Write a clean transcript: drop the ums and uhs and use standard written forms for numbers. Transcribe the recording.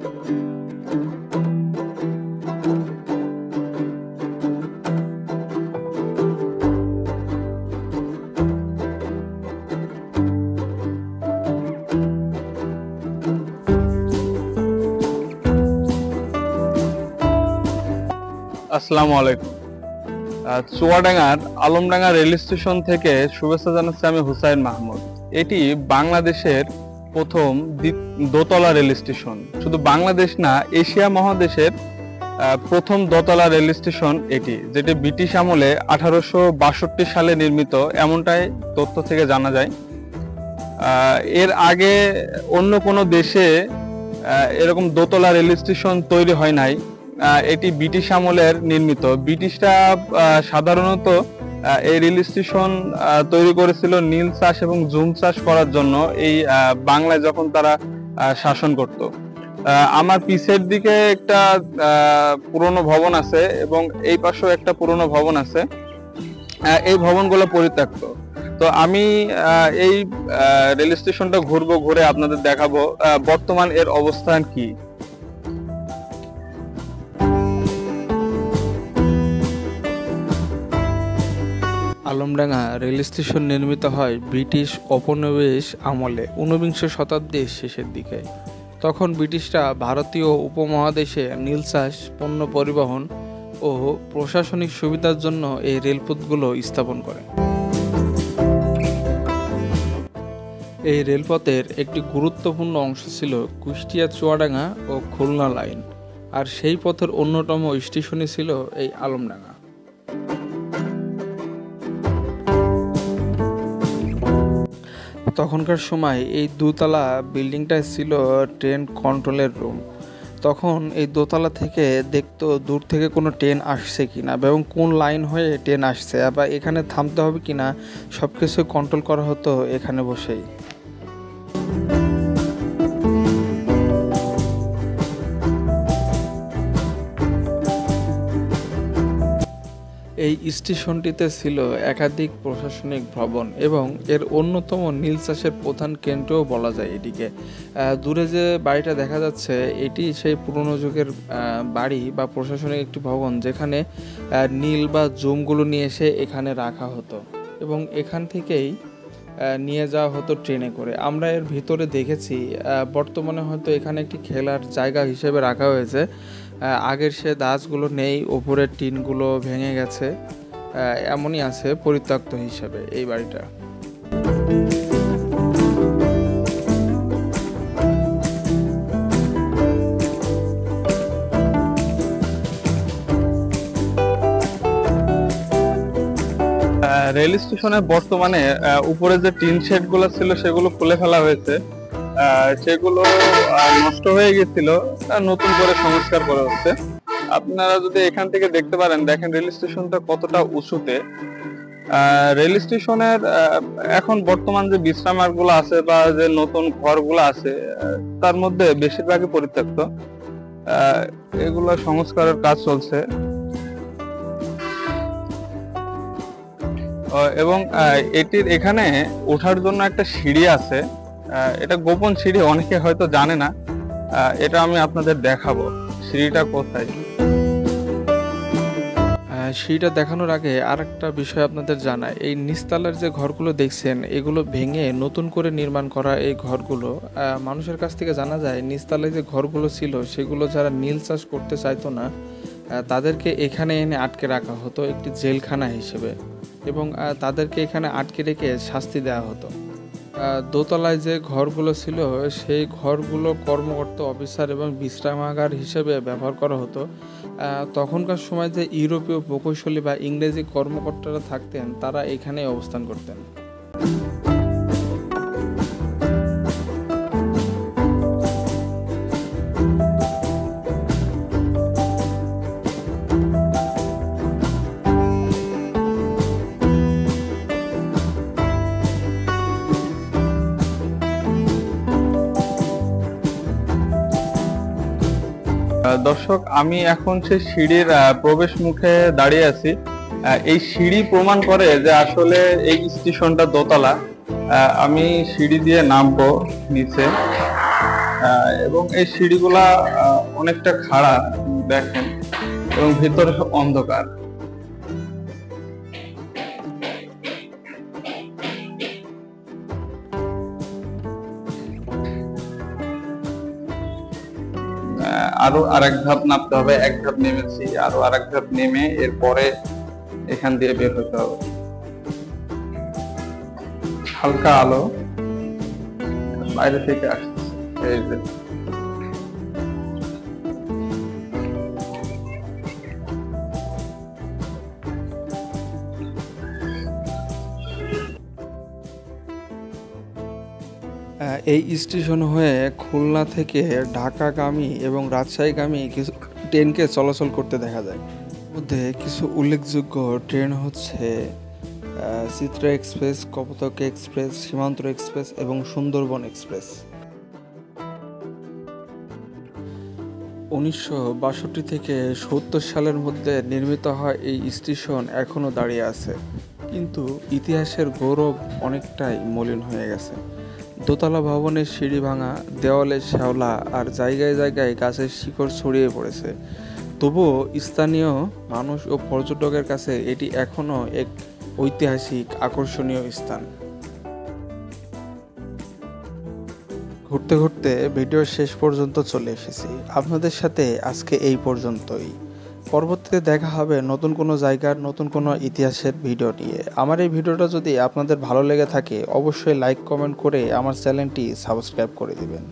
আসসালামু আলাইকুম। চুয়াডাঙ্গার আলমডাঙ্গা রেল স্টেশন থেকে শুভেচ্ছা জানাচ্ছি আমি হুসাইন মাহমুদ। এটি বাংলাদেশের প্রথম দোতলা রেল স্টেশন। শুধু বাংলাদেশ না, এশিয়া মহাদেশের প্রথম দোতলা রেল স্টেশন এটি, যেটি ব্রিটিশ আমলে 1862 সালে নির্মিত, এমনটাই তথ্য থেকে জানা যায়। এর আগে অন্য কোনো দেশে এরকম দোতলা রেল স্টেশন তৈরি হয় নাই। এটি ব্রিটিশ আমলের নির্মিত। ব্রিটিশরা সাধারণত এই রেল স্টেশন তৈরি করেছিল নীল চাষ এবং জুম চাষ করার জন্য, এই বাংলায় যখন তারা শাসন করত। আমার পিছের দিকে একটা পুরনো ভবন আছে এবং এই পাশেও একটা পুরনো ভবন আছে। এই ভবনগুলো পরিত্যক্ত। তো আমি এই রেল স্টেশনটা ঘুরবো, ঘুরে আপনাদের দেখাবো বর্তমান এর অবস্থান কি। আলমডাঙ্গা রেল স্টেশন নির্মিত হয় ব্রিটিশ উপনিবেশ আমলে 19বিংশ শতাব্দীর শেষের দিকে। তখন ব্রিটিশরা ভারতীয় উপমহাদেশে নীল চাষ, পণ্য পরিবহন ও প্রশাসনিক সুবিধার জন্য এই রেলপথগুলো স্থাপন করে। এই রেলপথের একটি গুরুত্বপূর্ণ অংশ ছিল কুষ্টিয়া, চুয়াডাঙ্গা ও খুলনা লাইন, আর সেই পথের অন্যতম স্টেশনই ছিল এই আলমডাঙ্গা। তখনকার সময় এই দোতলা বিল্ডিংটা ছিল ট্রেন কন্ট্রোলের রুম। তখন এই দোতলা থেকে দেখতো দূর থেকে কোনো ট্রেন আসছে কিনা এবং কোন লাইন হয়ে ট্রেন আসছে, আবার এখানে থামতে হবে কিনা সব কিছু কন্ট্রোল করা হতো এখানে বসেই। এই স্টেশনটিতে ছিল একাধিক প্রশাসনিক ভবন এবং এর অন্যতম নীল চাষের প্রধান কেন্দ্রও বলা যায় এটিকে। দূরে যে বাড়িটা দেখা যাচ্ছে এটি সেই পুরনো যুগের বাড়ি বা প্রশাসনিক একটি ভবন, যেখানে নীল বা জুমগুলো নিয়ে এসে এখানে রাখা হতো এবং এখান থেকেই নিয়ে যাওয়া হতো ট্রেনে করে। আমরা এর ভিতরে দেখেছি, বর্তমানে হয়তো এখানে একটি খেলার জায়গা হিসেবে রাখা হয়েছে। আগের সে ধাঁচগুলো নেই, ওপরের টিনগুলো ভেঙে গেছে, এমনই আছে পরিত্যক্ত হিসেবে এই বাড়িটা। রেল স্টেশনে বর্তমানে উপরে যে টিন শেড গুলো ছিল সেগুলো খুলে ফেলা হয়েছে। সেগুলো নষ্ট হয়ে গেছিল, নতুন করে সংস্কার করা হচ্ছে। আপনারা যদি এখান থেকে দেখতে পারেন, দেখেন রেল স্টেশনটা কতটা উঁচুতে। রেল স্টেশনের এখন বর্তমান যে বিশ্রামাগার গুলো আছে বা যে নতুন ঘরগুলো আছে তার মধ্যে বেশিরভাগই পরিত্যক্ত। এগুলো সংস্কারের কাজ চলছে এবং এটির এখানে ওঠার জন্য একটা সিঁড়ি আছে। এটা গোপন সিঁড়ি, অনেকে হয়তো জানে না। এটা আমি আপনাদের দেখাবো সিঁড়িটা কোথায়। সিঁড়িটা দেখানোর আগে আরেকটা বিষয় আপনাদের জানাই, এই নিচতলার যে ঘরগুলো দেখছেন এগুলো ভেঙে নতুন করে নির্মাণ করা এই ঘরগুলো। মানুষের কাছ থেকে জানা যায় নিচতলায় যে ঘরগুলো ছিল সেগুলো যারা নীল চাষ করতে চাইতো না তাদেরকে এখানে এনে আটকে রাখা হতো একটি জেলখানা হিসেবে, এবং তাদেরকে এখানে আটকে রেখে শাস্তি দেওয়া হতো। দোতলায় যে ঘরগুলো ছিল সেই ঘরগুলো কর্মকর্তা, অফিসার এবং বিশ্রামাগার হিসেবে ব্যবহার করা হতো। তখনকার সময় যে ইউরোপীয় প্রকৌশলী বা ইংরেজি কর্মকর্তারা থাকতেন তারা এখানেই অবস্থান করতেন। দর্শক, আমি এখন সেই সিঁড়ির প্রবেশ মুখে দাঁড়িয়ে আছি। এই সিঁড়ি প্রমাণ করে যে আসলে এই স্টেশনটা দোতলা। আমি সিঁড়ি দিয়ে নামবো নিচে। এবং এই সিঁড়িগুলা অনেকটা খাড়া দেখেন, এবং ভিতরে অন্ধকার। আরো আরেক ধাপ নামতে হবে, এক ধাপ নেমেছি, আরো আরেক ধাপ নেমে এরপরে এখান দিয়ে বের হতে হবে। হালকা আলো বাইরে থেকে আসছে, এই যে। এই স্টেশন হয়ে খুলনা থেকে ঢাকাগামী এবং রাজশাহীগামী কিছু ট্রেনকে চলাচল করতে দেখা যায়। মধ্যে কিছু উল্লেখযোগ্য ট্রেন হচ্ছে চিত্রা এক্সপ্রেস, কপোতাক্ষ এক্সপ্রেস, সীমান্ত এক্সপ্রেস এবং সুন্দরবন এক্সপ্রেস। 1962 থেকে 70 সালের মধ্যে নির্মিত হয় এই স্টেশন এখনও দাঁড়িয়ে আছে, কিন্তু ইতিহাসের গৌরব অনেকটাই মলিন হয়ে গেছে। দোতলা ভবনের সিঁড়ি ভাঙা, দেওয়ালে শ্যাওলা আর জায়গায় জায়গায় গাছের শিকড় ছড়িয়ে পড়েছে। তবুও স্থানীয় মানুষ ও পর্যটকের কাছে এটি এখনও এক ঐতিহাসিক আকর্ষণীয় স্থান। ঘুরতে ঘুরতে ভিডিওর শেষ পর্যন্ত চলে এসেছি। আপনাদের সাথে আজকে এই পর্যন্তই। পরবর্তীতে দেখা হবে নতুন কোনো জায়গার নতুন কোনো ইতিহাসের ভিডিও নিয়ে। আমার এই ভিডিওটা যদি আপনাদের ভালো লেগে থাকে অবশ্যই লাইক কমেন্ট করে আমার চ্যানেলটি সাবস্ক্রাইব করে দিবেন।